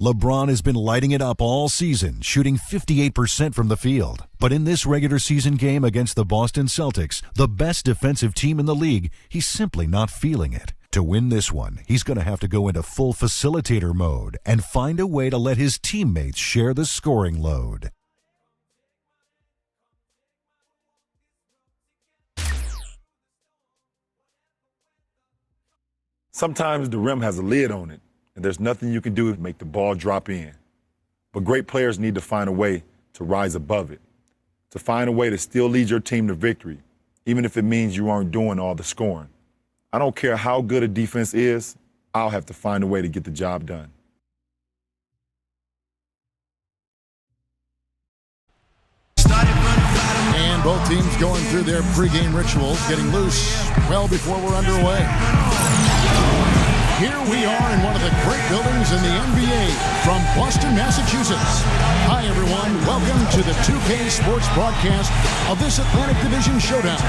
LeBron has been lighting it up all season, shooting 58% from the field. But in this regular season game against the Boston Celtics, the best defensive team in the league, he's simply not feeling it. To win this one, he's going to have to go into full facilitator mode and find a way to let his teammates share the scoring load. Sometimes the rim has a lid on it, and there's nothing you can do to make the ball drop in. But great players need to find a way to rise above it, to find a way to still lead your team to victory, even if it means you aren't doing all the scoring. I don't care how good a defense is, I'll have to find a way to get the job done. And both teams going through their pregame rituals, getting loose well before we're underway. Here we are in one of the great buildings in the NBA from Boston, Massachusetts. Hi, everyone. Welcome to the 2K Sports broadcast of this Atlantic Division showdown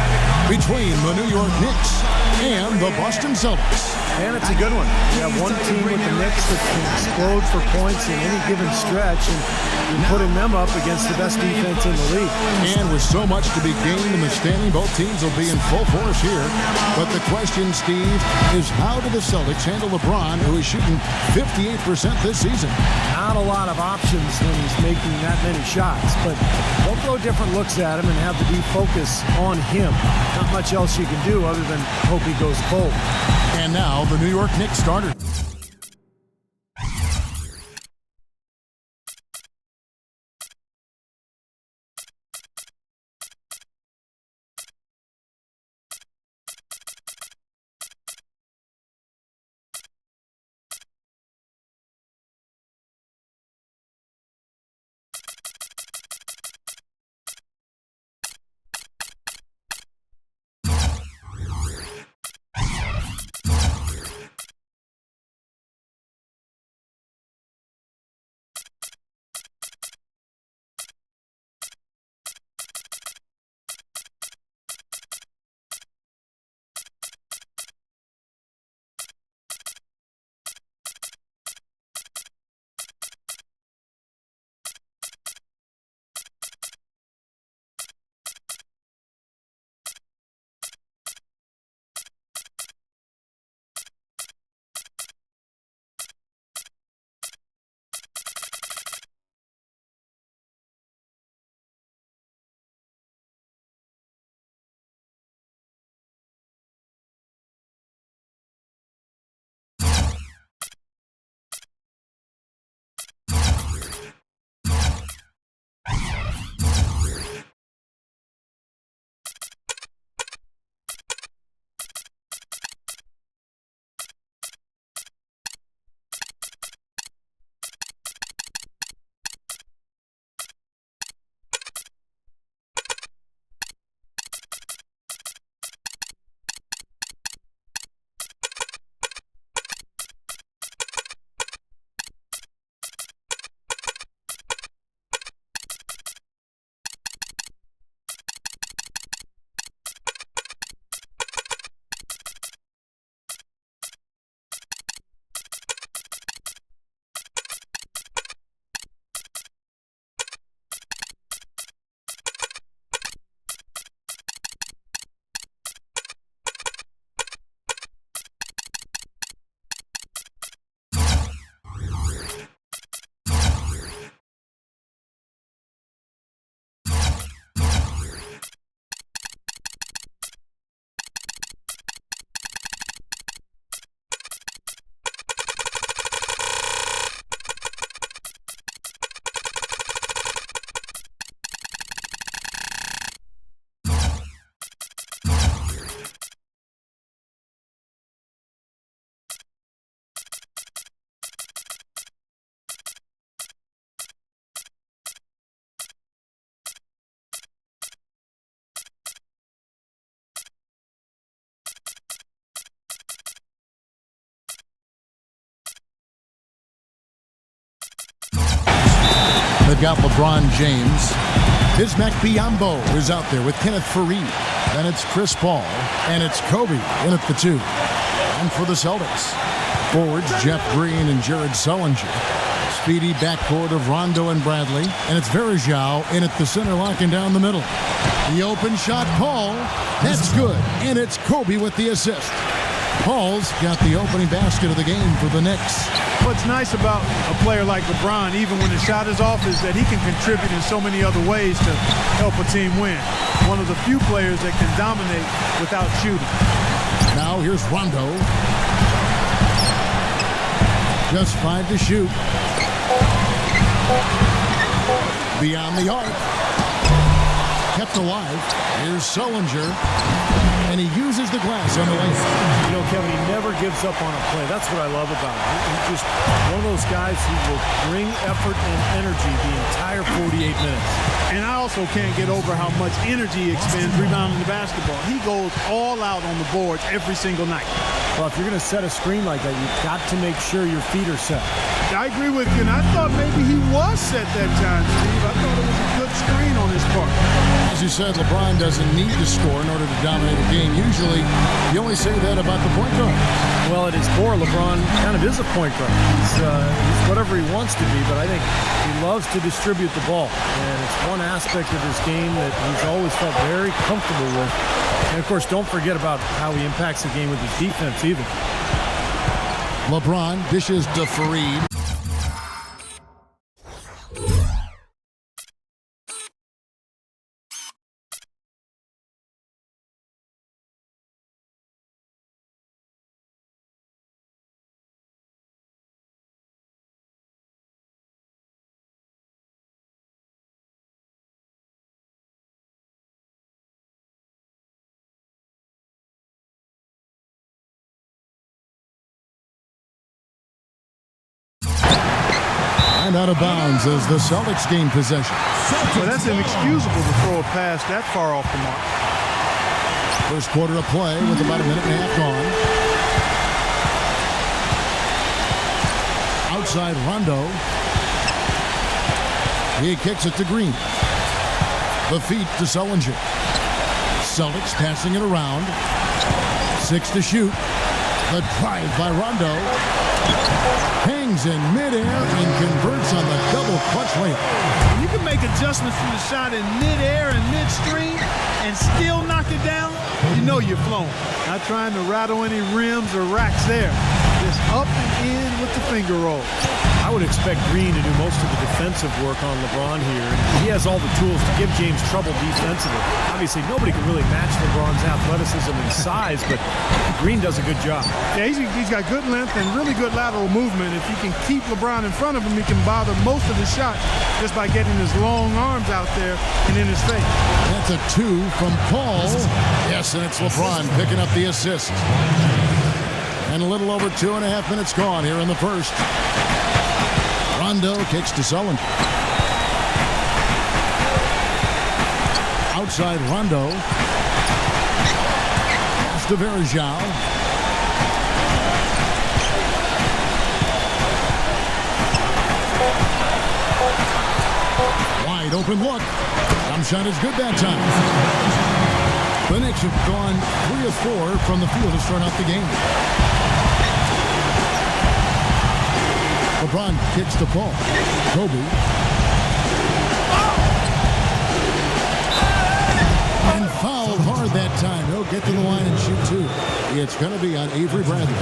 between the New York Knicks and the Boston Celtics. And it's a good one. You have one team with the Knicks that can explode for points in any given stretch, and you're putting them up against the best defense in the league. And with so much to be gained in the standing, both teams will be in full force here. But the question, Steve, is how do the Celtics handle LeBron, who is shooting 58% this season? Not a lot of options when he's making that many shots, but they'll throw different looks at him and have the defocus on him. Not much else you can do other than hope he goes cold. And now the New York Knicks starter. They've got LeBron James. Bismack Biyombo is out there with Kenneth Faried. Then it's Chris Paul. And it's Kobe in at the 2. And for the Celtics, forwards Jeff Green and Jared Sullinger. speedy backcourt of Rondo and Bradley. And it's Varejao in at the center, locking down the middle. The open shot, Paul. That's good. And it's Kobe with the assist. Paul's got the opening basket of the game for the Knicks. What's nice about a player like LeBron, even when the shot is off, is that he can contribute in so many other ways to help a team win. One of the few players that can dominate without shooting. Now here's Rondo. Just 5 to shoot. Beyond the arc. Kept alive. Here's Sullinger. And he uses the glass on the way. You know, Kevin, he never gives up on a play. That's what I love about him. He's just one of those guys who will bring effort and energy the entire 48 minutes. And I also can't get over how much energy he expends rebounding the basketball. He goes all out on the boards every single night. Well, if you're going to set a screen like that, you've got to make sure your feet are set. I agree with you, and I thought maybe he was set that time, Steve. I thought it was a good screen on his part. As you said, LeBron doesn't need to score in order to dominate a game. Usually, you only say that about the point guard. Well, at his core, LeBron kind of is a point guard. He's whatever he wants to be, but I think he loves to distribute the ball. And it's one aspect of his game that he's always felt very comfortable with. And, of course, don't forget about how he impacts the game with his defense either. LeBron dishes to Faried. And out of bounds as the Celtics gain possession. Well, that's inexcusable to throw a pass that far off the mark. First quarter of play with about a minute and a half gone. Outside Rondo. He kicks it to Green. The feet to Sullinger. Celtics passing it around. 6 to shoot. The drive by Rondo. Hangs in midair and converts on the double clutch layup. You can make adjustments from the shot in midair and midstream and still knock it down. You know you're flowing. Not trying to rattle any rims or racks there. Just up and in with the finger roll. I would expect Green to do most of the defensive work on LeBron here. He has all the tools to give James trouble defensively. Obviously, nobody can really match LeBron's athleticism and size, but Green does a good job. Yeah, he's got good length and really good lateral movement. If he can keep LeBron in front of him, he can bother most of his shots just by getting his long arms out there and in his face. That's a 2 from Paul. Yes, and it's LeBron picking up the assist. And a little over 2.5 minutes gone here in the first. Rondo kicks to Sullinger. Outside Rondo. Pass to Varejao. Wide open look. Jump shot is good that time. The Knicks have gone 3 of 4 from the field to start out the game. LeBron kicks to Paul. Kobe. And fouled hard that time. He'll get to the line and shoot 2. It's going to be on Avery Bradley.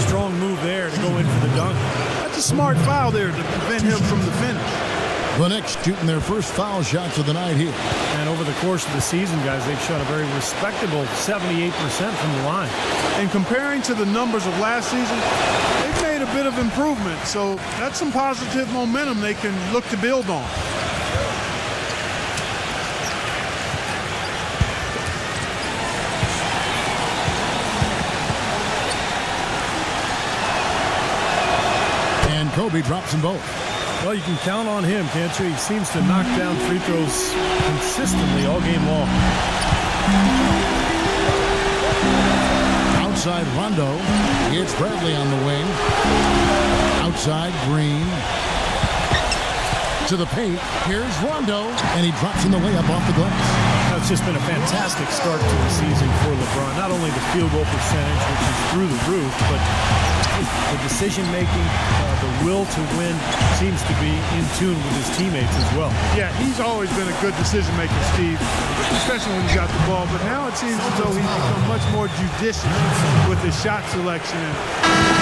Strong move there to go in for the dunk. That's a smart foul there to prevent him from the finish. The Knicks shooting their first foul shots of the night here. And over the course of the season, guys, they've shot a very respectable 78% from the line. And comparing to the numbers of last season, they've made a bit of improvement. So that's some positive momentum they can look to build on. And Kobe drops them both. Well, you can count on him, can't you? He seems to knock down free throws consistently all game long. Outside Rondo. It's Bradley on the wing. Outside Green. To the paint. Here's Rondo. And he drops in the layup off the glass. Now, it's just been a fantastic start to the season for LeBron. Not only the field goal percentage, which is through the roof, but the decision-making, the will to win seems to be in tune with his teammates as well. Yeah, he's always been a good decision maker, Steve, especially when he's got the ball. But now it seems as though he's become much more judicious with his shot selection, and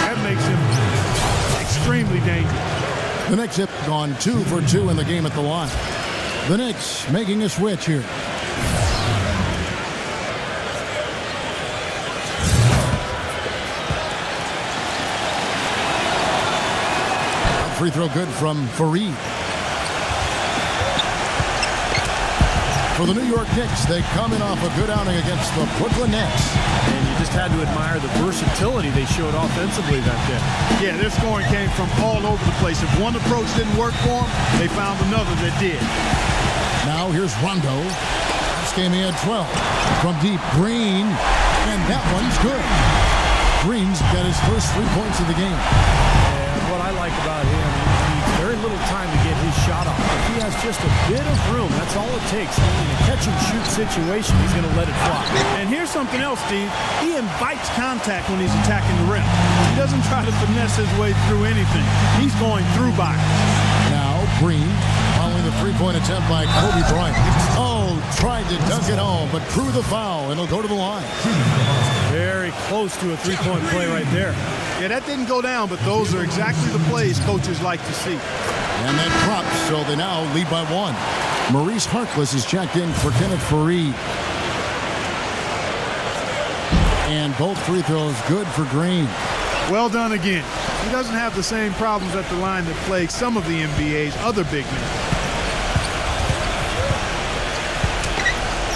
that makes him extremely dangerous. The Knicks have gone 2 for 2 in the game at the line. The Knicks making a switch here. Free throw good from Faried. For the New York Knicks, they come in off a good outing against the Brooklyn Nets. And you just had to admire the versatility they showed offensively that day. Yeah, their scoring came from all over the place. If one approach didn't work for them, they found another that did. Now here's Rondo. This game he had 12. From deep, Green. And that one's good. Green's got his first 3 points of the game. What I like about him, he needs very little time to get his shot off. If he has just a bit of room, that's all it takes. In a catch-and-shoot situation, he's going to let it fly. And here's something else, Steve. He invites contact when he's attacking the rim. He doesn't try to finesse his way through anything. He's going through by it. Now, Green, following the three-point attempt by Kobe Bryant. Oh, tried to dunk it home, but drew the foul, and it'll go to the line. Very close to a three-point play right there. Yeah, that didn't go down, but those are exactly the plays coaches like to see. And that drops, so they now lead by 1. Maurice Harkless is checked in for Kenneth Faried. And both free throws good for Green. Well done again. He doesn't have the same problems at the line that plague some of the NBA's other big men.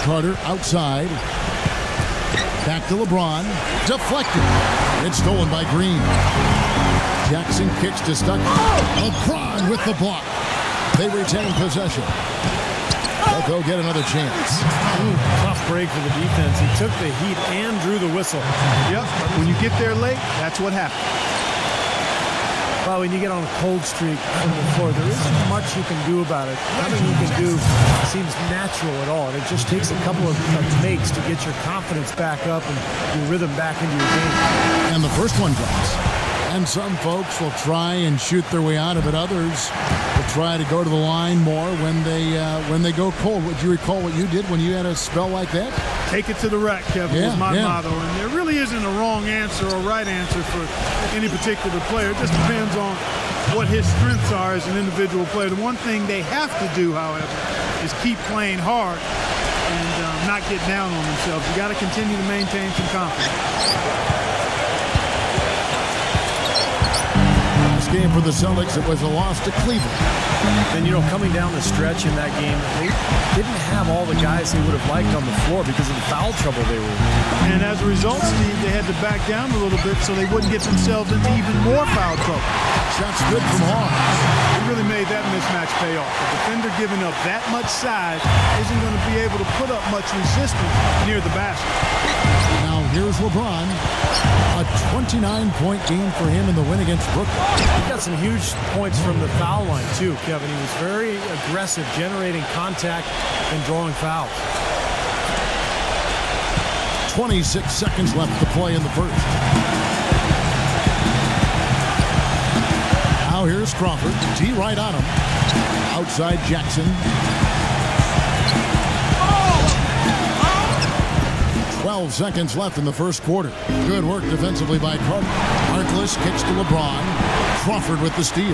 Carter outside. Back to LeBron. Deflected. It's stolen by Green. Jackson kicks to Stuck. LeBron with the block. They retain possession. They'll go get another chance. Tough break for the defense. He took the heat and drew the whistle. Yep. When you get there late, that's what happens. Well, when you get on a cold streak from the floor, there isn't much you can do about it. Nothing you can do seems natural at all. And it just takes a couple of makes to get your confidence back up and your rhythm back into your game. And the first one drops. And some folks will try and shoot their way out of it. Others will try to go to the line more when they go cold. Would you recall what you did when you had a spell like that? Take it to the rack, Kevin, was my motto. And there really isn't a wrong answer or right answer for any particular player. It just depends on what his strengths are as an individual player. The one thing they have to do, however, is keep playing hard and not get down on themselves. You got to continue to maintain some confidence. Game for the Celtics, it was a loss to Cleveland. And, coming down the stretch in that game, they didn't have all the guys they would have liked on the floor because of the foul trouble they were in. And as a result, Steve, they had to back down a little bit so they wouldn't get themselves into even more foul trouble. Shots good from Hall. They really made that mismatch pay off. A defender giving up that much size isn't going to be able to put up much resistance near the basket. Now here's LeBron. A 29-point game for him in the win against Brooklyn. He got some huge points from the foul line, too, Kevin. He was very aggressive, generating contact and drawing fouls. 26 seconds left to play in the first. Now here's Crawford. D right on him. Outside Jackson. 12 seconds left in the first quarter. Good work defensively by Carter. Harkless kicks to LeBron. Crawford with the steal.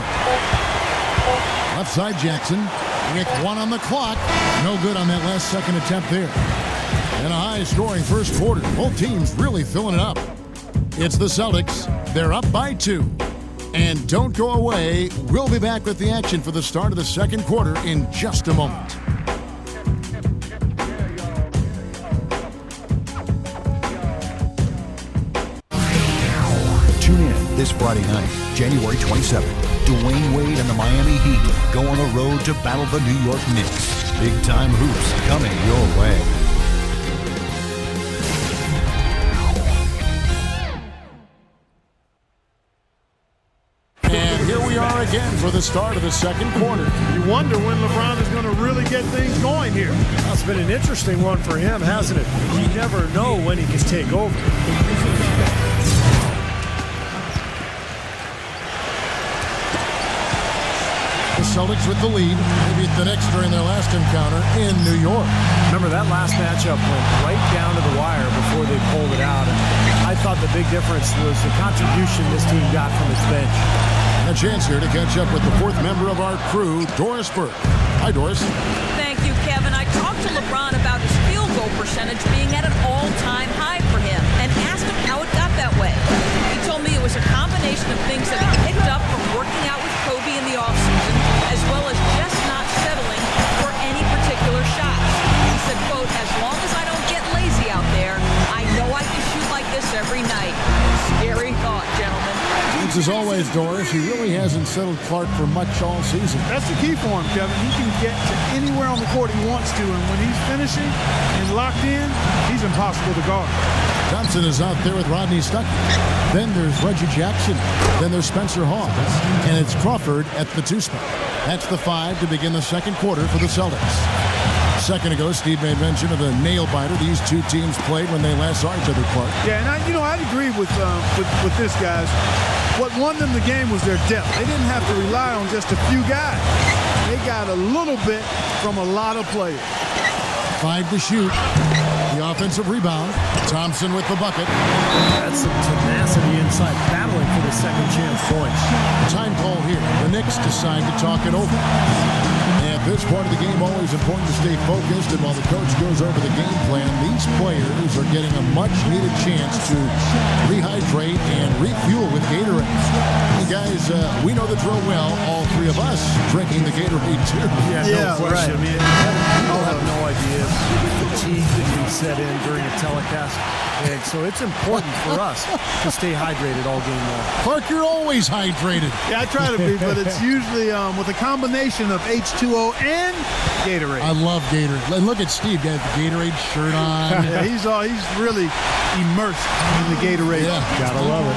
Left side Jackson with 1 on the clock. No good on that last second attempt there. And a high-scoring first quarter. Both teams really filling it up. It's the Celtics. They're up by 2. And don't go away. We'll be back with the action for the start of the second quarter in just a moment. Tune in this Friday night, January 27th. Dwayne Wade and the Miami Heat go on the road to battle the New York Knicks. Big-time hoops coming your way. And here we are again for the start of the second quarter. You wonder when LeBron is going to really get things going here. Well, it's been an interesting one for him, hasn't it? You never know when he can take over. Celtics with the lead. They beat the Knicks during their last encounter in New York. Remember, that last matchup went right down to the wire before they pulled it out. And I thought the big difference was the contribution this team got from its bench. A chance here to catch up with the fourth member of our crew, Doris Burke. Hi, Doris. Thank you, Kevin. I talked to LeBron about his field goal percentage being at an all-time high for him and asked him how it got that way. He told me it was a combination of things that he picked up from working out with Kobe in the offseason, as well as just not settling for any particular shots. He said, quote, as long as I don't get lazy out there, I know I can shoot like this every night. Scary thought, gentlemen. As always, Doris, he really hasn't settled Clark for much all season. That's the key for him, Kevin. He can get to anywhere on the court he wants to, and when he's finishing and locked in, he's impossible to guard. Thompson is out there with Rodney Stuckey. Then there's Reggie Jackson. Then there's Spencer Hawes. And it's Crawford at the 2 spot. That's the 5 to begin the second quarter for the Celtics. A second ago, Steve made mention of the nail-biter these two teams played when they last saw each other, Clark. Yeah, and I'd agree with this, guys. What won them the game was their depth. They didn't have to rely on just a few guys. They got a little bit from a lot of players. 5 to shoot. The offensive rebound. Thompson with the bucket. That's some tenacity inside, battling for the second chance points. Time call here. The Knicks decide to talk it over. At this part of the game, always important to stay focused, and while the coach goes over the game plan, these players are getting a much-needed chance to rehydrate and refuel with Gatorade. Hey guys, we know the drill well, all three of us drinking the Gatorade too. Yeah, no question. Right. I'll have no idea the fatigue that can set in during a telecast. And so it's important for us to stay hydrated all game long. Clark, you're always hydrated. Yeah, I try to be, but it's usually with a combination of H2O and Gatorade. I love Gatorade. And look at Steve, got the Gatorade shirt on. Yeah, he's really immersed in the Gatorade. Yeah, Gotta love it.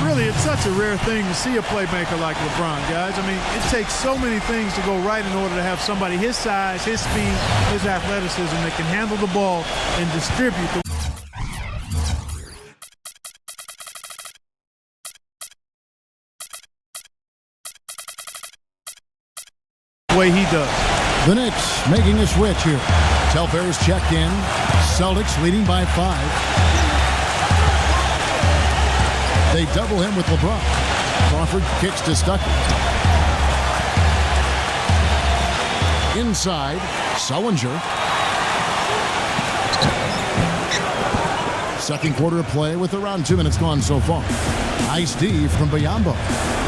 Really, it's such a rare thing to see a playmaker like LeBron, guys. I mean, it takes so many things to go right in order to have somebody his size, his speed, his athleticism that can handle the ball and distribute the way he does. The Knicks making a switch here. Telfair's checked in. Celtics leading by 5. They double him with LeBron. Crawford kicks to Stuckey. Inside, Sullinger. Second quarter of play with around 2 minutes gone so far. Nice D from Biyombo.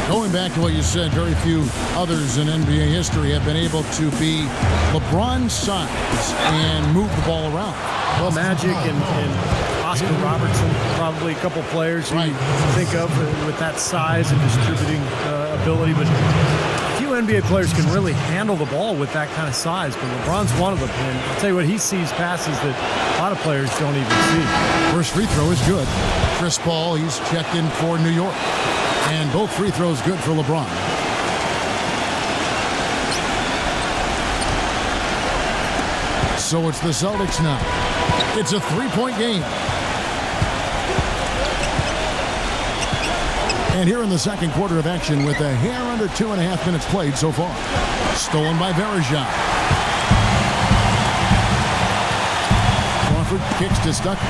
Going back to what you said, very few others in NBA history have been able to be LeBron's size and move the ball around. Well, Magic and Oscar Robertson, probably a couple players who you think of with that size and distributing ability, but few NBA players can really handle the ball with that kind of size, but LeBron's one of them. And I'll tell you what, he sees passes that a lot of players don't even see. First free throw is good. Chris Paul, he's checked in for New York. And both free throws good for LeBron. So it's the Celtics now. It's a 3-point game. And here in the second quarter of action with a hair under 2.5 minutes played so far. Stolen by Varejao. Crawford kicks to Stuckey.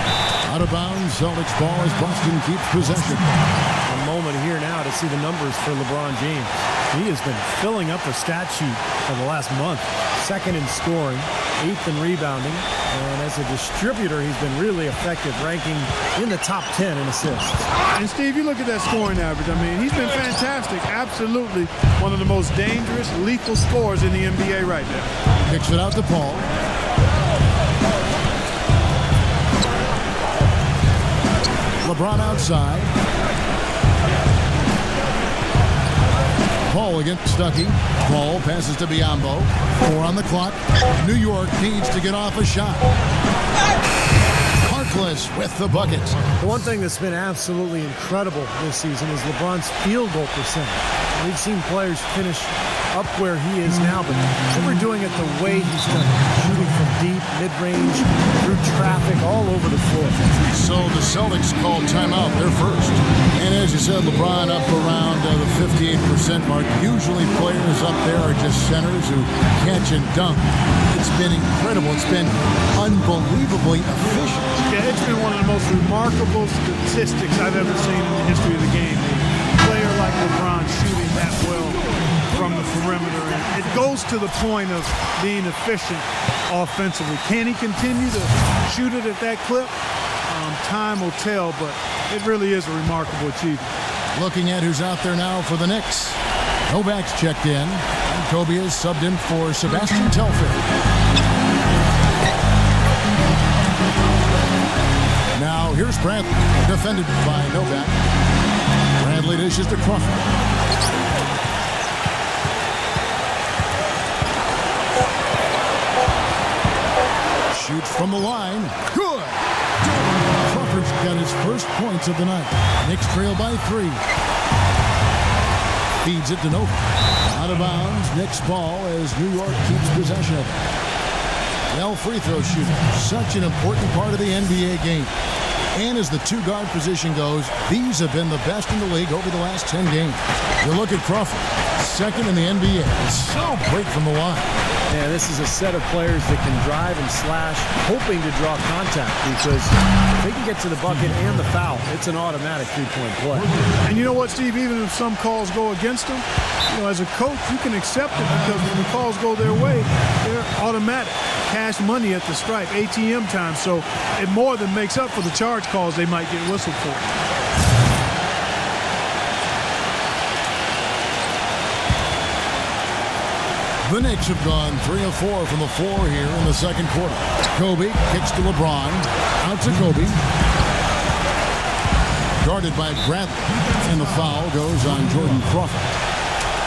Out of bounds, Celtics ball as Boston keeps possession. A moment here now to see the numbers for LeBron James. He has been filling up the stat sheet for the last month. Second in scoring, 8th in rebounding, and as a distributor, he's been really effective, ranking in the top 10 in assists. And Steve, you look at that scoring average. I mean, he's been fantastic. Absolutely one of the most dangerous, lethal scorers in the NBA right now. Kicks it out to Paul. LeBron outside. Paul against Stuckey. Paul passes to Biyombo. 4 on the clock. New York needs to get off a shot. Harkless with the bucket. The one thing that's been absolutely incredible this season is LeBron's field goal percentage. We've seen players finish up where he is now, but never doing it the way he's done it. Shooting from deep, mid-range, through traffic, all over the floor. So the Celtics called timeout. They're first. And as you said, LeBron up around the 58% mark. Usually players up there are just centers who catch and dunk. It's been incredible. It's been unbelievably efficient. Yeah, it's been one of the most remarkable statistics I've ever seen in the history of the game. A player like LeBron shooting that well from the perimeter. And it goes to the point of being efficient offensively. Can he continue to shoot it at that clip? Time will tell, but it really is a remarkable achievement. Looking at who's out there now for the Knicks. Novak's checked in. And Kobe is subbed in for Sebastian Telfair. Now here's Bradley, defended by Novak. Bradley dishes to Crawford. Shoots from the line. Good! Crawford's got his first points of the night. Knicks trail by 3. Feeds it to Novak. Out of bounds. Knicks ball as New York keeps possession of it. Well, free throw shooting. Such an important part of the NBA game. And as the two-guard position goes, these have been the best in the league over the last 10 games. You look at Crawford, second in the NBA. So great from the line. Yeah, this is a set of players that can drive and slash, hoping to draw contact, because if they can get to the bucket and the foul, it's an automatic three-point play. And you know what, Steve? Even if some calls go against them, as a coach, you can accept it because when the calls go their way, they're automatic. Cash money at the stripe, ATM time. So it more than makes up for the charge calls they might get whistled for. The Knicks have gone 3 of 4 from the floor here in the second quarter. Kobe kicks to LeBron. Out to Kobe. Guarded by Bradley. And the foul goes on Jordan Crawford.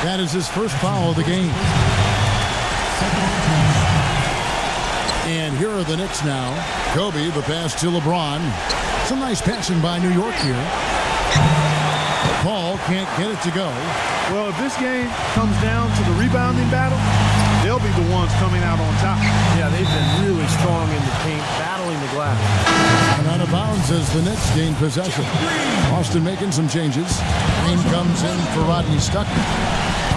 That is his first foul of the game. And here are the Knicks now. Kobe, the pass to LeBron. Some nice passing by New York here. Paul can't get it to go. Well, if this game comes down to the rebounding battle, they'll be the ones coming out on top. Yeah, they've been really strong in the paint, battling the glass. And out of bounds as the Knicks gain possession. Austin making some changes. Green comes in for Rodney Stuckey.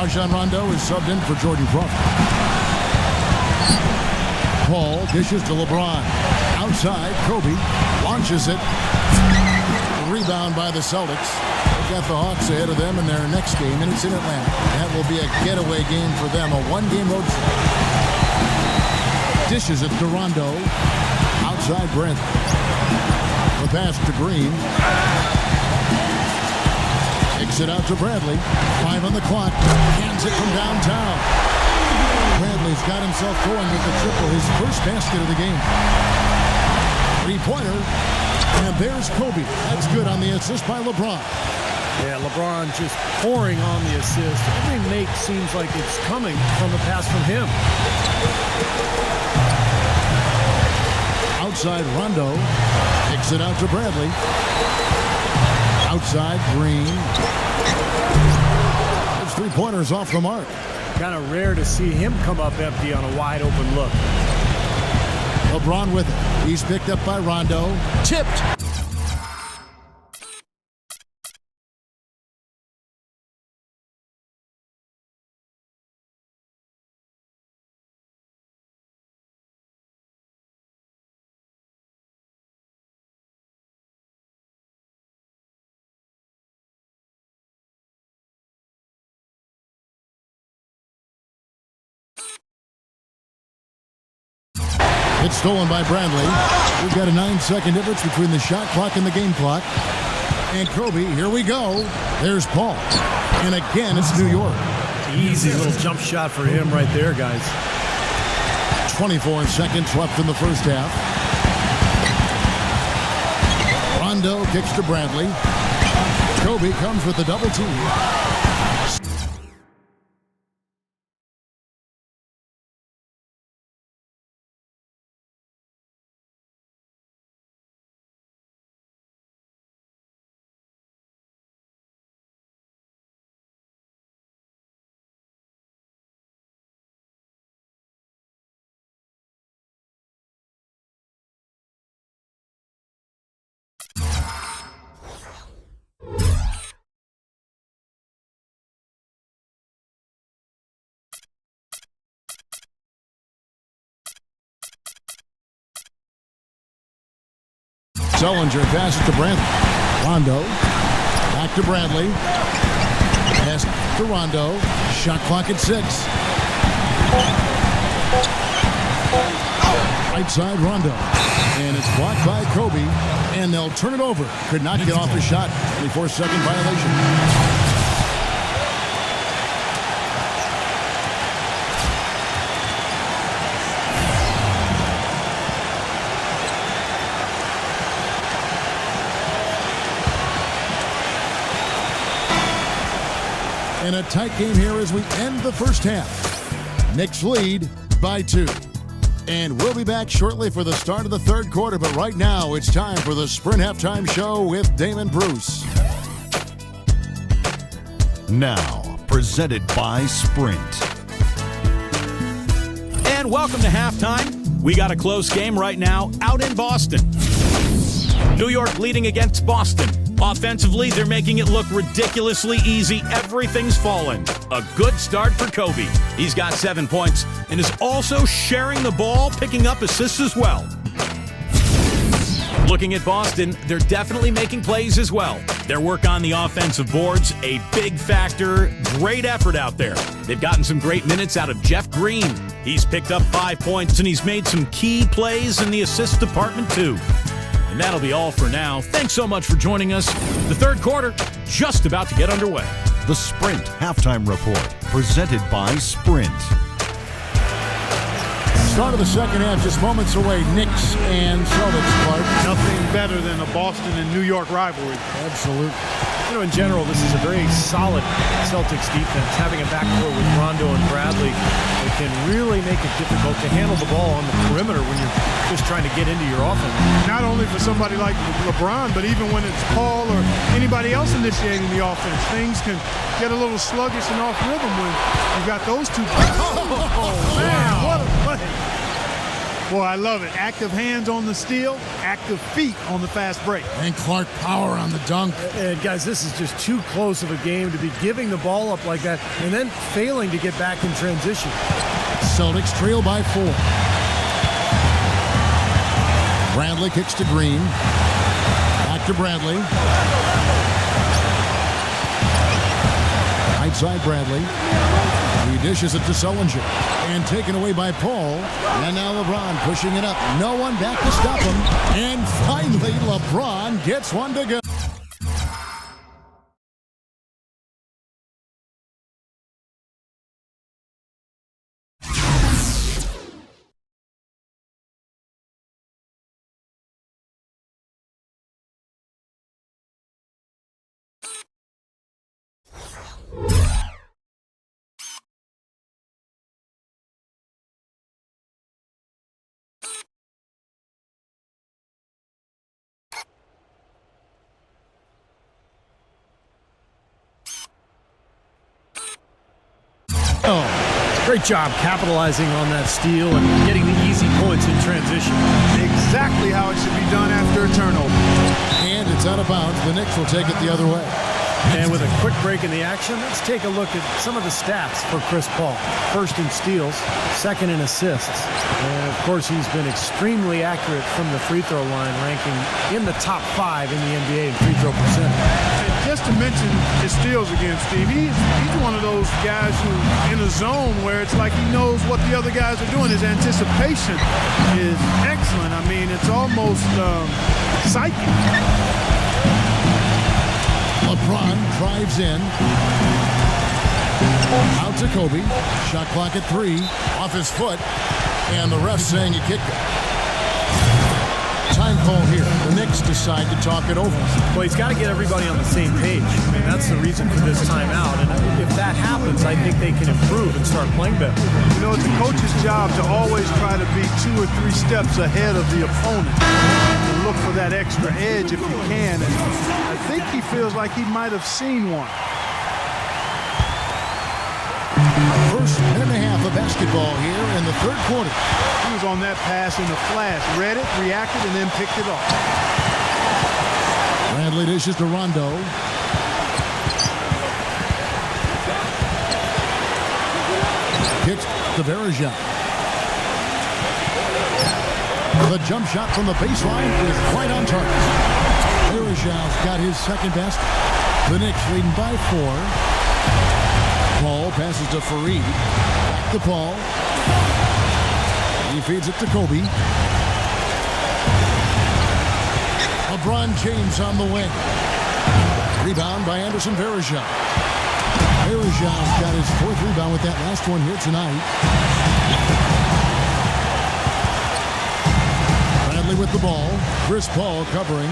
Rondo is subbed in for Jordan Crawford. Paul dishes to LeBron. Outside, Kobe launches it. Rebound by the Celtics. They've got the Hawks ahead of them in their next game, and it's in Atlanta. That will be a getaway game for them, a one-game road trip. Dishes it to Rondo. Outside, Brent. The pass to Green. Kicks it out to Bradley. 5 on the clock. Hands it from downtown. Bradley's got himself going with the triple, his first basket of the game. Three-pointer. And there's Kobe. That's good on the assist by LeBron. Yeah, LeBron just pouring on the assist. Every make seems like it's coming from a pass from him. Outside, Rondo. Kicks it out to Bradley. Outside, Green. His three-pointers off the mark. Kind of rare to see him come up empty on a wide-open look. LeBron with it. He's picked up by Rondo. Tipped. It's stolen by Bradley. We've got a 9-second difference between the shot clock and the game clock. And Kobe, here we go. There's Paul. And again, it's New York. Easy little jump shot for him right there, guys. 24 seconds left in the first half. Rondo kicks to Bradley. Kobe comes with the double team. Sullinger passes to Bradley. Rondo. Back to Bradley. Pass to Rondo. Shot clock at 6. Right side Rondo. And it's blocked by Kobe. And they'll turn it over. Could not get off the shot. 24-second violation. In a tight game here as we end the first half. Knicks lead by 2. And we'll be back shortly for the start of the third quarter. But right now, it's time for the Sprint Halftime Show with Damon Bruce. Now, presented by Sprint. And welcome to halftime. We got a close game right now out in Boston. New York leading against Boston. Offensively, they're making it look ridiculously easy. Everything's fallen. A good start for Kobe. He's got 7 points and is also sharing the ball, picking up assists as well. Looking at Boston, they're definitely making plays as well. Their work on the offensive boards, a big factor. Great effort out there. They've gotten some great minutes out of Jeff Green. He's picked up 5 points and he's made some key plays in the assist department too. And that'll be all for now. Thanks so much for joining us. The third quarter, just about to get underway. The Sprint Halftime Report, presented by Sprint. Start of the second half, just moments away. Knicks and Celtics, Clark. Nothing better than a Boston and New York rivalry. Absolutely. You know, in general, this is a very solid Celtics defense. Having a backcourt with Rondo and Bradley, it can really make it difficult to handle the ball on the perimeter when you're just trying to get into your offense. Not only for somebody like LeBron, but even when it's Paul or anybody else initiating the offense, things can get a little sluggish and off rhythm when you got those two. Oh, man, what a play. Boy, I love it. Active hands on the steal, active feet on the fast break. And Clark power on the dunk. And guys, this is just too close of a game to be giving the ball up like that and then failing to get back in transition. Celtics trail by 4. Bradley kicks to Green. Back to Bradley. Right side Bradley. He dishes it to Sullinger. And taken away by Paul. And now LeBron pushing it up. No one back to stop him. And finally, LeBron gets one to go. Great job capitalizing on that steal and getting the easy points in transition. Exactly how it should be done after a turnover. And it's out of bounds. The Knicks will take it the other way. And with a quick break in the action, let's take a look at some of the stats for Chris Paul. First in steals, second in assists. And of course, he's been extremely accurate from the free throw line, ranking in the top 5 in the NBA in free throw percentage. Just to mention his steals again, Steve, he's one of those guys who in a zone where it's like he knows what the other guys are doing. His anticipation is excellent. I mean, it's almost psychic. LeBron drives in. Out to Kobe. Shot clock at 3. Off his foot. And the ref saying he kicked it. Time call here. The Knicks decide to talk it over. Well, he's got to get everybody on the same page. I mean, that's the reason for this timeout. And if that happens, I think they can improve and start playing better. You know, it's a coach's job to always try to be 2 or 3 steps ahead of the opponent. And look for that extra edge if you can. And I think he feels like he might have seen one. First minute and a half of basketball here in the third quarter. He was on that pass in a flash, read it, reacted, and then picked it off. Bradley dishes to Rondo. Kicks to Varejao. The jump shot from the baseline is right on target. Varejão's got his second best. The Knicks leading by 4. Paul passes to Faried. Back to Paul. He feeds it to Kobe. LeBron James on the wing. Rebound by Anderson Varejão. Varejão's got his 4th rebound with that last one here tonight. Bradley with the ball. Chris Paul covering.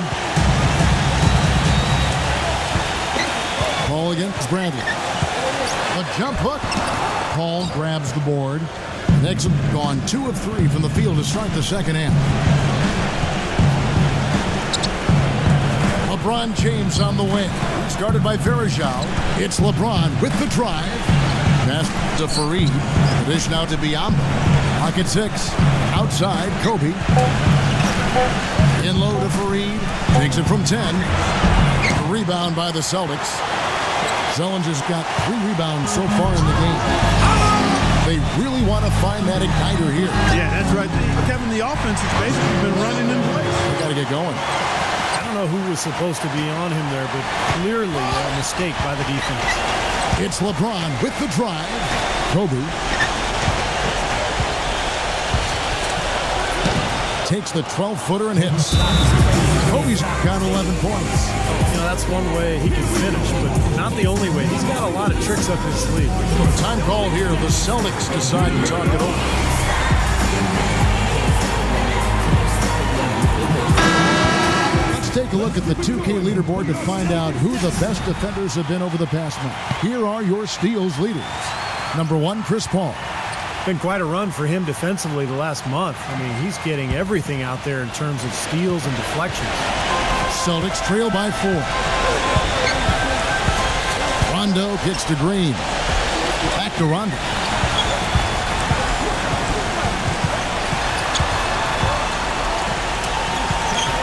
Paul against Bradley. A jump hook. Paul grabs the board. Knicks have gone 2 of 3 from the field to start the second half. LeBron James on the wing. Started by Varejão. It's LeBron with the drive. Pass to Faried. The dish now to Biyombo. Pocket 6. Outside, Kobe. In low to Faried. Takes it from 10. A rebound by the Celtics. Zellinger's got 3 rebounds so far in the game. They really want to find that igniter here. Yeah, that's right. Kevin, the offense has basically been running in place. They got to get going. I don't know who was supposed to be on him there, but clearly a mistake by the defense. It's LeBron with the drive. Kobe takes the 12-footer and hits. Kobe's got 11 points. You know, that's one way he can finish, but not the only way. He's got a lot of tricks up his sleeve. Time called here. The Celtics decide to talk it over. Let's take a look at the 2K leaderboard to find out who the best defenders have been over the past month. Here are your steals leaders. Number 1, Chris Paul. Been quite a run for him defensively the last month. I mean, he's getting everything out there in terms of steals and deflections. Celtics trail by 4. Rondo kicks to Green. Back to Rondo.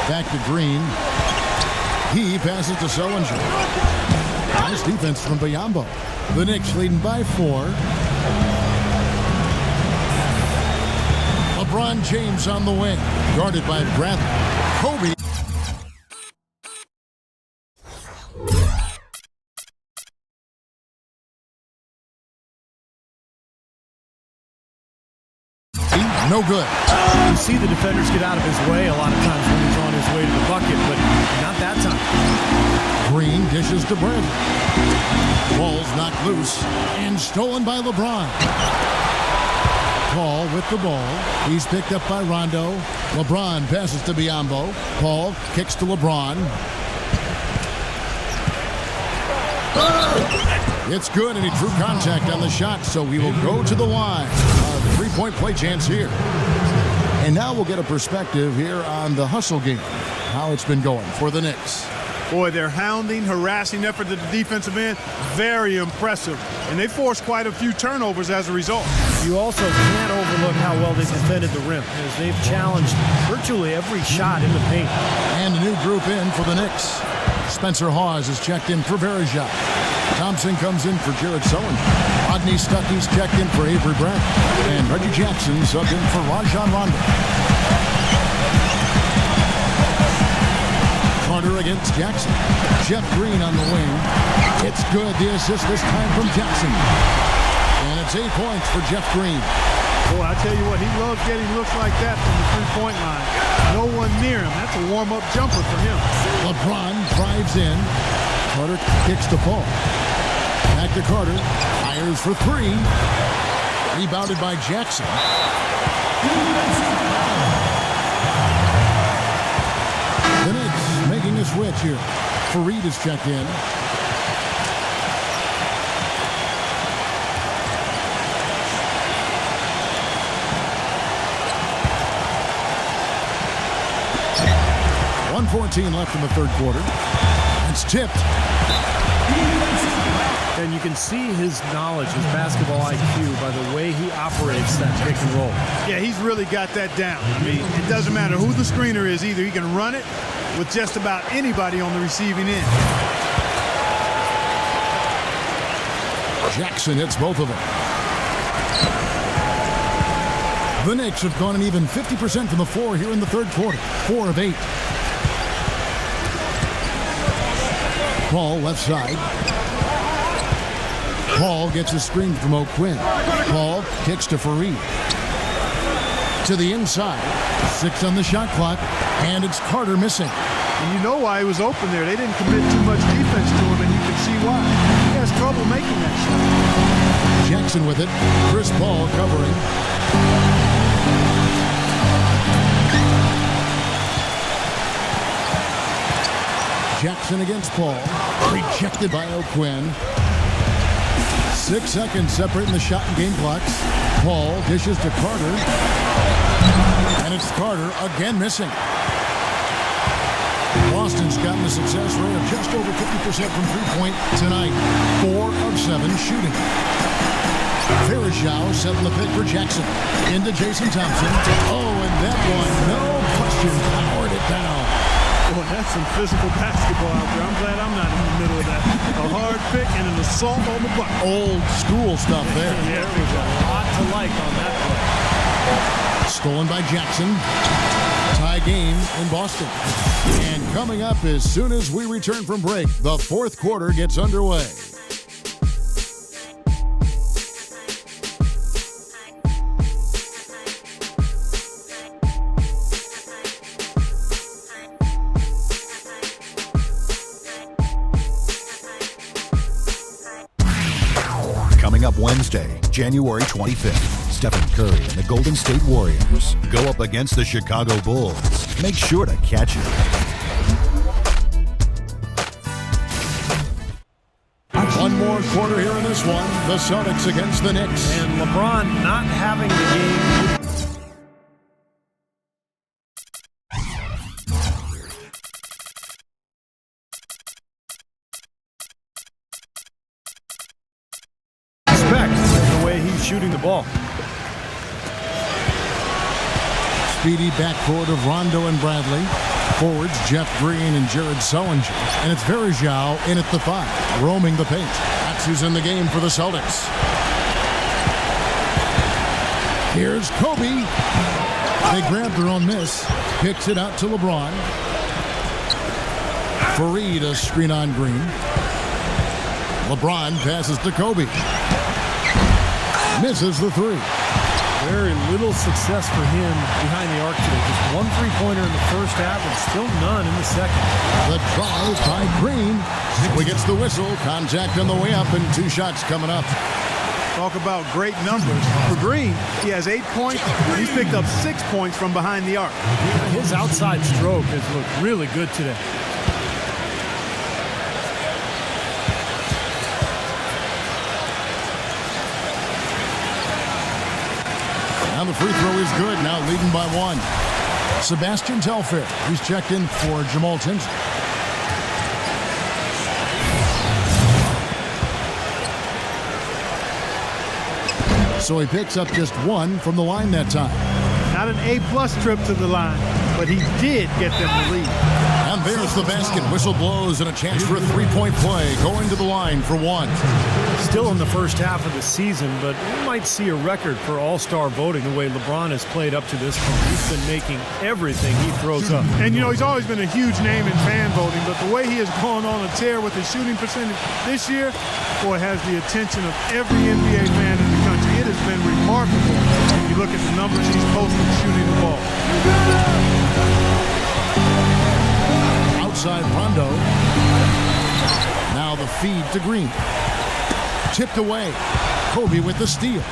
Back to Green. He passes to Zellinger. Nice defense from Biyombo. The Knicks leading by 4. LeBron James on the wing, guarded by Bradley. Kobe. No good. You see the defenders get out of his way a lot of times when he's on his way to the bucket, but not that time. Green dishes to Bradley. Ball's knocked loose and stolen by LeBron. Paul with the ball. He's picked up by Rondo. LeBron passes to Biyombo. Paul kicks to LeBron. It's good, and he drew contact on the shot, so we will go to the line. A 3-point play chance here. And now we'll get a perspective here on the hustle game, how it's been going for the Knicks. Boy, their hounding, harassing effort at the defensive end, very impressive. And they forced quite a few turnovers as a result. You also can't overlook how well they defended the rim, as they've challenged virtually every shot in the paint. And a new group in for the Knicks. Spencer Hawes is checked in for Varejão. Thompson comes in for Jared Sullivan. Rodney Stuckey's checked in for Avery Brent. And Reggie Jackson subbed in for Rajon Rondo. Carter against Jackson. Jeff Green on the wing. It's good. The assist this time from Jackson. And it's 8 points for Jeff Green. Boy, I tell you what, he loves getting looks like that from the three-point line. No one near him. That's a warm-up jumper for him. LeBron drives in. Carter kicks the ball. Back to Carter. Fires for 3. Rebounded by Jackson. The Knicks making a switch here. Faried is checked in. .114 left in the third quarter. It's tipped. And you can see his knowledge, his basketball IQ, by the way he operates that pick and roll. Yeah, he's really got that down. I mean, it doesn't matter who the screener is. Either he can run it with just about anybody on the receiving end. Jackson hits both of them. The Knicks have gone an even 50% from the floor here in the third quarter. 4 of 8. Paul left side. Paul gets a screen from O'Quinn. Paul kicks to Faried. To the inside. 6 on the shot clock. And it's Carter missing. And you know why he was open there. They didn't commit too much defense to him, and you can see why. He has trouble making that shot. Jackson with it. Chris Paul covering. Jackson against Paul. Rejected by O'Quinn. 6 seconds separating the shot and game clocks. Paul dishes to Carter. And it's Carter again missing. Boston's gotten a success rate of just over 50% from three-point tonight. 4 of 7 shooting. Faried setting the pick for Jackson. Into Jason Thompson. Oh, and that one, no question, powered it down. Boy, that's some physical basketball out there. I'm glad I'm not in the middle of that. A hard pick and an assault on the bucket. Old school stuff there. Yeah, there was a lot to like on that play. Stolen by Jackson. Tie game in Boston. And coming up as soon as we return from break, the fourth quarter gets underway. Coming up Wednesday, January 25th, Stephen Curry and the Golden State Warriors go up against the Chicago Bulls. Make sure to catch it. One more quarter here in this one. The Celtics against the Knicks. And LeBron not having the game. The way he's shooting the ball. Speedy backcourt of Rondo and Bradley. Forwards Jeff Green and Jared Sullinger. And it's Faried in at the 5, roaming the paint. That's who's in the game for the Celtics. Here's Kobe. They grab their own miss. Picks it out to LeBron. Faried a screen on Green. LeBron passes to Kobe. Misses the 3. Very little success for him behind the arc today. Just 1 3-pointer in the first half and still none in the second. The drive by Green. He gets the whistle. Contact on the way up and 2 shots coming up. Talk about great numbers. For Green, he has 8 points. He's picked up 6 points from behind the arc. His outside stroke has looked really good today. Now the free throw is good. Now leading by 1. Sebastian Telfair. He's checked in for Jamal Tinsley. So he picks up just 1 from the line that time. Not an A-plus trip to the line, but he did get them the lead. And there's the basket. Whistle blows and a chance for a 3-point play. Going to the line for 1. Still in the first half of the season, but we might see a record for all-star voting the way LeBron has played up to this point. He's been making everything he throws up. And, you know, he's always been a huge name in fan voting, but the way he has gone on a tear with his shooting percentage this year, boy, has the attention of every NBA fan in the country. It has been remarkable when you look at the numbers he's posted shooting the ball. Outside Rondo. Now the feed to Green. Tipped away. Kobe with the steal.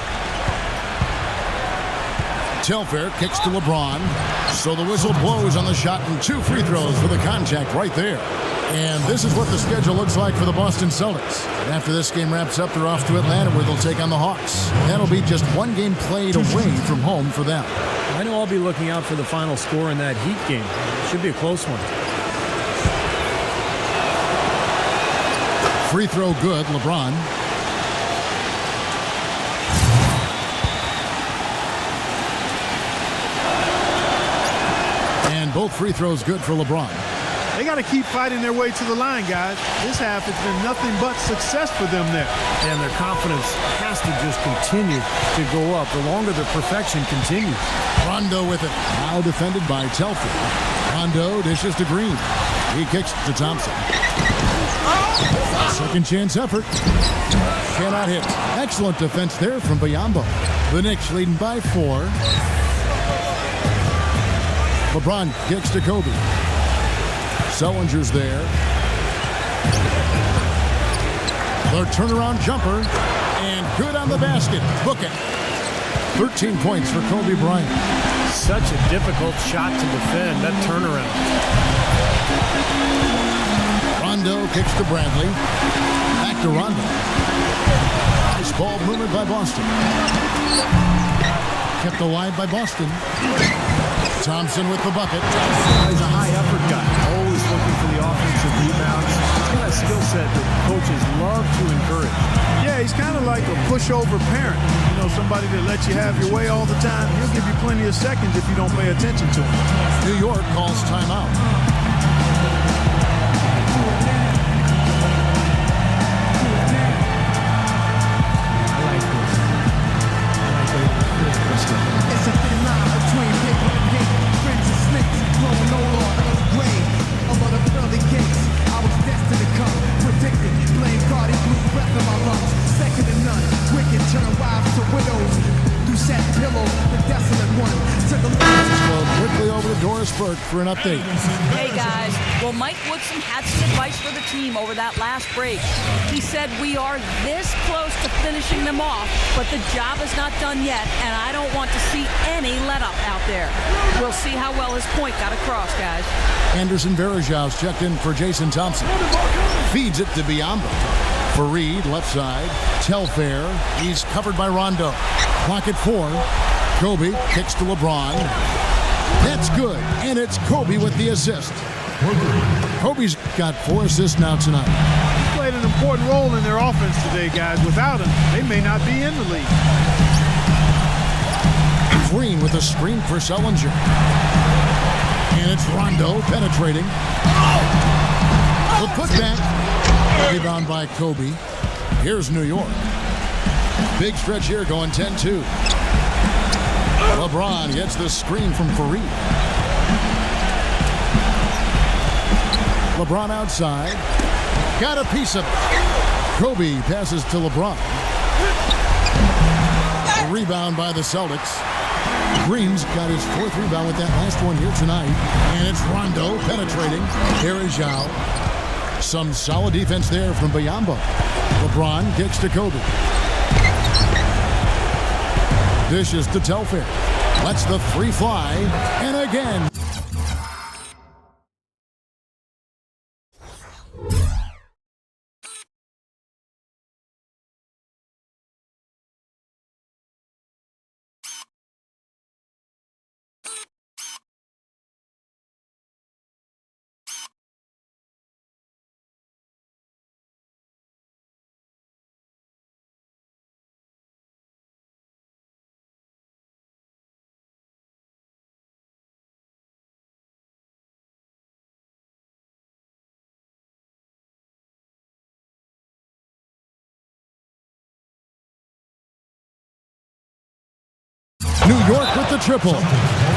Telfair kicks to LeBron. So the whistle blows on the shot and 2 free throws for the contact right there. And this is what the schedule looks like for the Boston Celtics. After this game wraps up, they're off to Atlanta where they'll take on the Hawks. That'll be just 1 game played away from home for them. I know I'll be looking out for the final score in that Heat game. Should be a close one. Free throw good, LeBron. And both free throws good for LeBron. They got to keep fighting their way to the line, guys. This half has been nothing but success for them there. And their confidence has to just continue to go up the longer their perfection continues. Rondo with it. Now defended by Telford. Rondo dishes to Green. He kicks to Thompson. Second chance effort. Cannot hit. Excellent defense there from Biyombo. The Knicks leading by 4. LeBron kicks to Kobe. Sellinger's there. The turnaround jumper. And good on the basket. Book it. 13 points for Kobe Bryant. Such a difficult shot to defend, that turnaround. Rondo kicks to Bradley. Back to Rondo. Nice ball movement by Boston. Kept alive by Boston. Thompson with the bucket. He's a high-effort guy, always looking for the offensive rebounds. He's got a skill set that coaches love to encourage. Yeah, he's kind of like a pushover parent. You know, somebody that lets you have your way all the time. He'll give you plenty of seconds if you don't pay attention to him. New York calls timeout. It's a thin line between paper and hate. Friends and snakes, growing old on the grave. Over the pearly gates, I was destined to come. Predicted, blame God, he blew breath in my lungs. Second to none, wicked turn wives to widows. Through sad pillows, the desolate one. To the Let's go quickly over to Doris Burke for an update. Hey guys, well Mike Woodson had some advice for the team over that last break. He said we are this close to finishing them off, but the job is not done yet, and I don't want to see any let up out there. We'll see how well his point got across, guys. Anderson Varejau's checked in for Jason Thompson. Feeds it to Biyombo. Faried, left side. Telfair. He's covered by Rondo. Clock at 4. Kobe kicks to LeBron. That's good. And it's Kobe with the assist. Kobe's got 4 assists now tonight. He played an important role in their offense today, guys. Without him, they may not be in the league. Green with a screen for Sellinger. And it's Rondo penetrating. The putback. Rebound by Kobe. Here's New York. Big stretch here going 10-2. LeBron gets the screen from Faried. LeBron outside. Got a piece of it. Kobe passes to LeBron. A rebound by the Celtics. Green's got his 4th rebound with that last one here tonight. And it's Rondo penetrating. Here is Zhao. Some solid defense there from Biyombo. LeBron kicks to Kobe. Dishes to Telfair. Lets the 3 fly. And again. New York with the triple.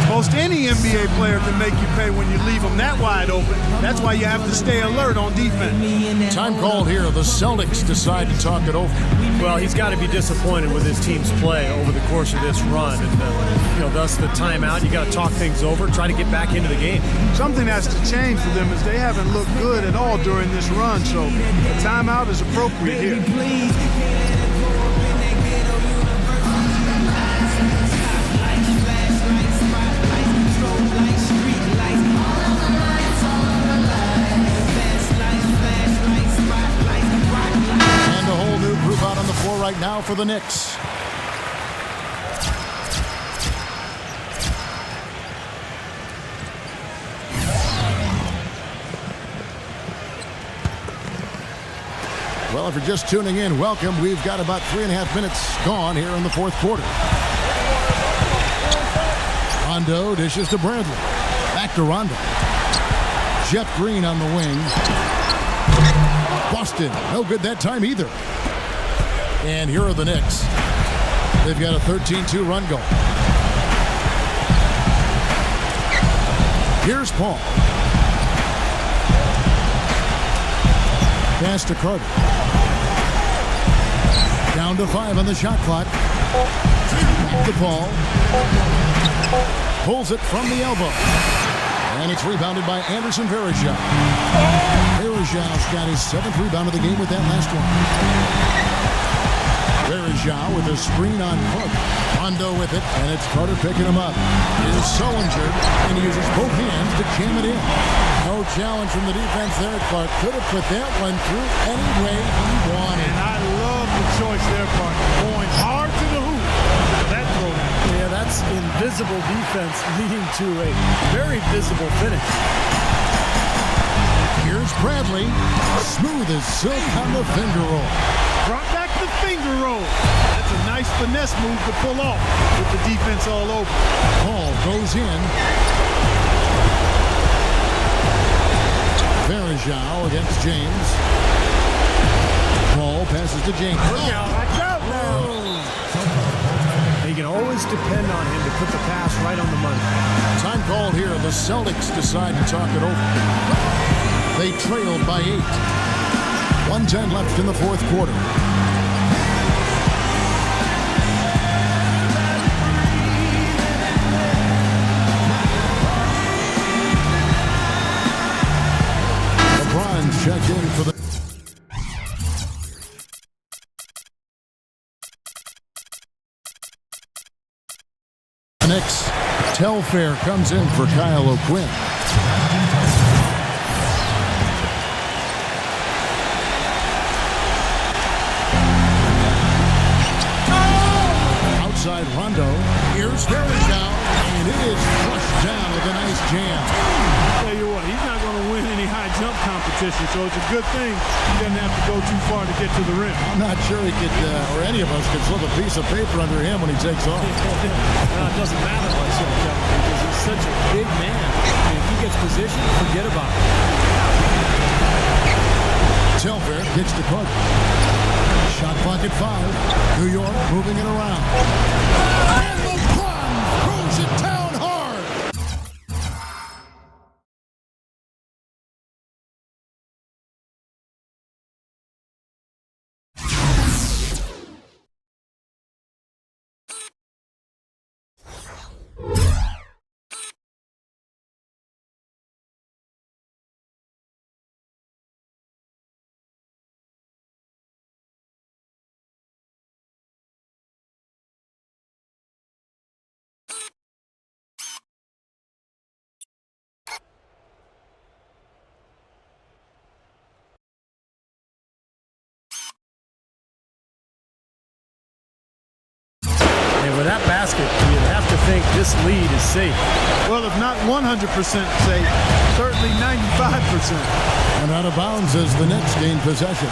Most any NBA player can make you pay when you leave them that wide open. That's why you have to stay alert on defense. Time called here. The Celtics decide to talk it over. Well, he's got to be disappointed with his team's play over the course of this run. And, thus the timeout. You got to talk things over, try to get back into the game. Something has to change for them as they haven't looked good at all during this run. So the timeout is appropriate here. Out on the floor right now for the Knicks. Well, if you're just tuning in, welcome. We've got about 3.5 minutes gone here in the 4th quarter. Rondo dishes to Bradley. Back to Rondo. Jeff Green on the wing. Boston, no good that time either. And here are the Knicks. They've got a 13-2 run going. Here's Paul. Pass to Carter. Down to 5 on the shot clock. Back to Paul. Pulls it from the elbow. And it's rebounded by Anderson Varejao. Varejao's got his 7th rebound of the game with that last one. Varejao with a screen on Clark. Rondo with it, and it's Carter picking him up. Here's so injured, and he uses both hands to jam it in. No challenge from the defense there. Clark could have put that one through any way he wanted. And I love the choice there, Clark. Going hard to the hoop. That throw. Yeah, that's invisible defense leading to a very visible finish. Here's Bradley. Smooth as silk on the finger roll. Drop back the finger roll. That's a nice finesse move to pull off with the defense all over. Paul goes in. Varejao against James. Paul passes to James. Look out now. You can always depend on him to put the pass right on the money. Time called here. The Celtics decide to talk it over. They trailed by 8. 1:10 left in the fourth quarter. LeBron checked in for the Knicks. Telfair comes in for Kyle O'Quinn. Outside Rondo. Here's Varejao, and it is crushed down with a nice jam. Tell you what, he's not going to win any high jump competition, so it's a good thing he doesn't have to go too far to get to the rim. I'm not sure he could, or any of us could slip a piece of paper under him when he takes off. No, it doesn't matter much, Kevin, because he's such a big man. And if he gets positioned, forget about it. Telfair kicks to Carter. Shot clock at 5. New York moving it around. And LeBron throws it down hard. And with that basket, you'd have to think this lead is safe. Well, if not 100% safe, certainly 95%. And out of bounds as the Knicks gain possession.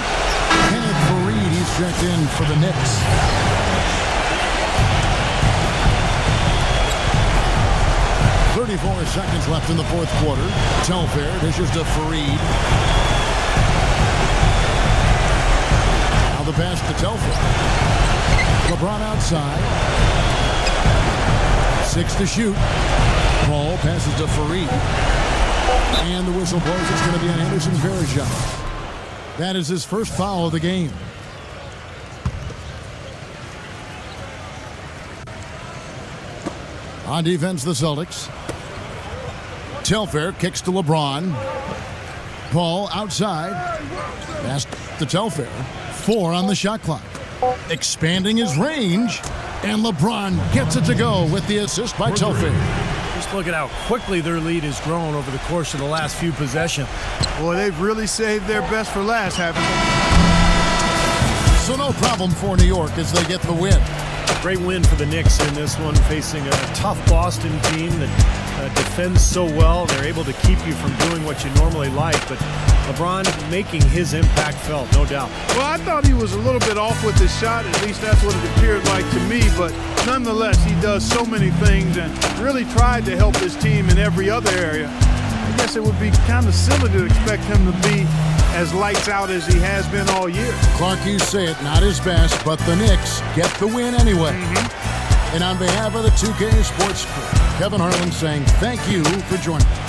Kenneth Faried, he's checked in for the Knicks. .34 seconds left in the fourth quarter. Telfair dishes to Faried. Now the pass to Telfair. LeBron outside. 6 to shoot. Paul passes to Faried. And the whistle blows. It's going to be on Anderson Varejao. That is his first foul of the game. On defense, the Celtics. Telfair kicks to LeBron. Paul outside. Pass to Telfair. 4 on the shot clock. Expanding his range. And LeBron gets it to go with the assist by Telfair. Just look at how quickly their lead has grown over the course of the last few possessions. Boy, they've really saved their best for last, haven't they? So no problem for New York as they get the win. Great win for the Knicks in this one, facing a tough Boston team that defends so well. They're able to keep you from doing what you normally like, but LeBron making his impact felt, no doubt. Well, I thought he was a little bit off with his shot. At least that's what it appeared like to me. But nonetheless, he does so many things and really tried to help his team in every other area. I guess it would be kind of silly to expect him to be as lights out as he has been all year. Clark, you say it, not his best, but the Knicks get the win anyway. And on behalf of the 2K Sports crew, Kevin Harlan saying thank you for joining us.